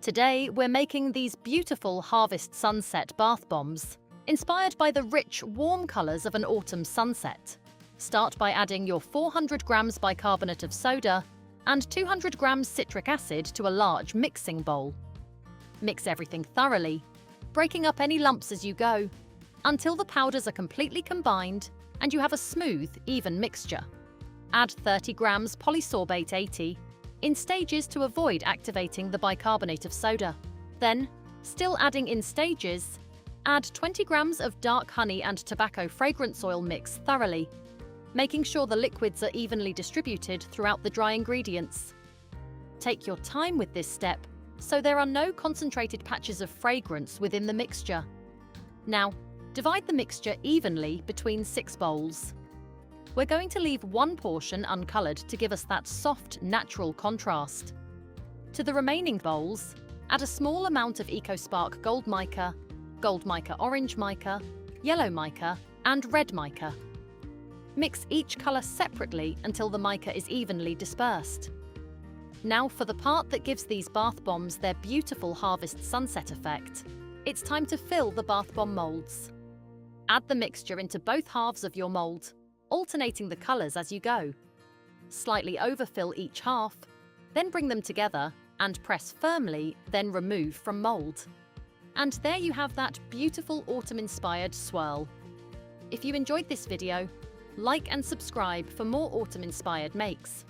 Today, we're making these beautiful harvest sunset bath bombs, inspired by the rich, warm colors of an autumn sunset. Start by adding your 400 grams bicarbonate of soda and 200 grams citric acid to a large mixing bowl. Mix everything thoroughly, breaking up any lumps as you go, until the powders are completely combined and you have a smooth, even mixture. Add 30 grams polysorbate 80 in stages to avoid activating the bicarbonate of soda. Then, still adding in stages, add 20 grams of dark honey and tobacco fragrance oil. Mix thoroughly, making sure the liquids are evenly distributed throughout the dry ingredients. Take your time with this step, so there are no concentrated patches of fragrance within the mixture. Now, divide the mixture evenly between 6 bowls. We're going to leave one portion uncolored to give us that soft, natural contrast. To the remaining bowls, add a small amount of EcoSpark Gold Mica Orange Mica, Yellow Mica, and Red Mica. Mix each color separately until the mica is evenly dispersed. Now for the part that gives these bath bombs their beautiful harvest sunset effect. It's time to fill the bath bomb molds. Add the mixture into both halves of your mold, alternating the colors as you go. Slightly overfill each half, then bring them together and press firmly, then remove from mold. And there you have that beautiful autumn-inspired swirl. If you enjoyed this video, like and subscribe for more autumn-inspired makes.